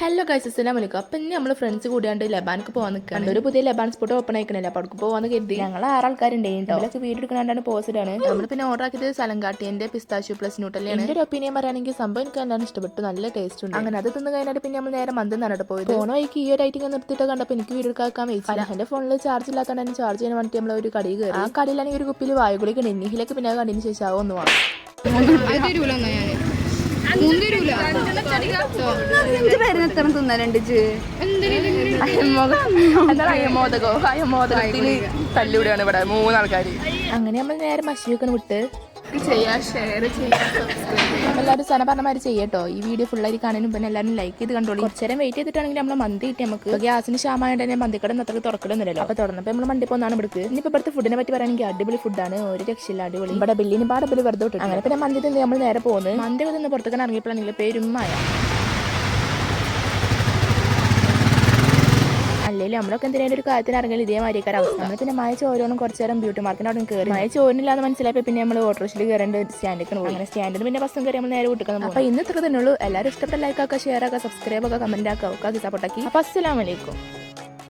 Hello guys, അസ്സലാമു അലൈക്കും. അപ്പം ഇനി നമ്മൾ ഫ്രണ്ട്സ് കൂടിയാണ്ട് ലബാനക്ക് പോകാൻ നിൽക്കുകയാണ്. ഒരു പുതിയ ലബാൻ സ്പോട്ട് ഓപ്പൺ ആയിക്കണല്ലോ, അപ്പോൾ അവിടെ പോകാന്ന് കരുതി ഞങ്ങൾ 6 ആൾക്കാരുണ്ടായിട്ടോ. അതിലൊക്കെ വീഡിയോ എടുക്കണാണ്ടാണ് പോസ്റ്റാണ്. നമ്മൾ പിന്നെ ഓർഡർ ആക്കിയത് സലങ്കാട്ടിന്റെ പിസ്താഷ്യൂ പ്ലസ് ന്യൂട്ടലാണ്. എൻ്റെ ഒരു ഒപ്പീനിയൻ പറയുകയാണെങ്കിൽ സംഭവം എനിക്ക് എല്ലാവരും ഇഷ്ടപ്പെട്ടു, നല്ല ടേസ്റ്റ് ഉണ്ട്. അങ്ങനെ അത് തിന്ന് കഴിഞ്ഞാൽ പിന്നെ നമ്മൾ നേരെ മന്തി നട പോയത്. ഫോൺ വഴിക്ക് ഈ ഒരു ഐറ്റം നിർത്തിയിട്ട് കണ്ടപ്പോൾ എനിക്ക് വീഡിയോ എടുക്കാൻ വെച്ചില്ല. എൻ്റെ ഫോണിൽ ചാർജ് ഇല്ലാത്തതുകൊണ്ട് ചാർജ് ചെയ്യാൻ വേണ്ടി നമ്മൾ ഒരു കടയിൽ കയറി. ആ കടയിലാണെങ്കിൽ ഒരു കുപ്പിയിൽ വായുകുളിക്ക് നെന്നിഹിലേക്ക് പിന്നെ കണ്ടതിന് ശേഷം ആവുമെന്ന് വാങ്ങും. തല്ലൂടെയാണ് ഇവിടെ 3 ആൾക്കാർ. അങ്ങനെ നമ്മൾ നേരെ മഷിയൊക്കെ വിട്ട് എല്ലാവരും സന പറഞ്ഞമാര് ചെയ്യട്ടോ. ഈ വീഡിയോ ഫുള്ളായി കാണാനും പിന്നെ എല്ലാവരും ലൈക്ക് ചെയ്ത് കണ്ടോളൂ. കുറച്ച് നേരം വെയിറ്റ് ചെയ്തിട്ടാണെങ്കിൽ നമ്മൾ മന്തി കിട്ടി. നമുക്ക് ഗ്യാസിന് ക്ഷാമമായിട്ട് തന്നെ മന്തിക്കട അത്ര തുറക്കലൊന്നുമില്ലല്ലോ. അപ്പോൾ തുറന്നപ്പോൾ നമ്മൾ മണ്ടി പോകുന്നതാണ് ഇവിടുക്ക്. ഇനിയിപ്പോൾ ഇവിടുത്തെ ഫുഡിനെ പറ്റി പറയുകയാണെങ്കിൽ അടിപൊളി ഫുഡാണ്, ഒരു രക്ഷയില്ല, അടിപൊളി. ഇവിടെ ബില്ലിന് പാടബില് വെറുതെ വിട്ടു. അങ്ങനെ പിന്നെ മന്തി തിന്ന് നമ്മൾ നേരെ പോകുന്നത്. മന്തി തിന്ന് പുറത്തേക്ക് ഇറങ്ങിയപ്പോഴാണെങ്കിൽ പേരുമായ അല്ലെങ്കിൽ നമ്മളൊക്കെ എന്തിനാലും ഒരു കാര്യത്തിന് ഇറങ്ങിയാൽ ഇതേമാതിരിക്കാർ അവസ്ഥ. നമ്മൾ പിന്നെ മഴ ചോരോണം കുറച്ച് നേരം ബ്യൂട്ടി മാർക്കറ്റ് അവിടെ കയറി. മഴ ചോരില്ലാന്ന് മനസ്സിലായപ്പോൾ പിന്നെ നമ്മൾ ഓട്ടോറിക്ഷയിൽ കയറേണ്ട സ്റ്റാൻഡിലേക്ക് പോകും. അങ്ങനെ സ്റ്റാൻഡിൽ പിന്നെ ബസ്സും കയറി നമ്മൾ നേരെ വിട്ടിക്കണം. അപ്പോൾ ഇന്ന് ഇത്ര തന്നെ ഉള്ളൂ. എല്ലാവരും ഇഷ്ടപ്പെട്ട ലൈക്ക് ആക്കുക, ഷെയർ ആക്കുക, സബ്സ്ക്രൈബ് ആക്കുക, കമന്റ് ആക്കുക, സപ്പോർട്ടാക്കി. അപ്പോൾ അസ്സലാമു അലൈക്കും.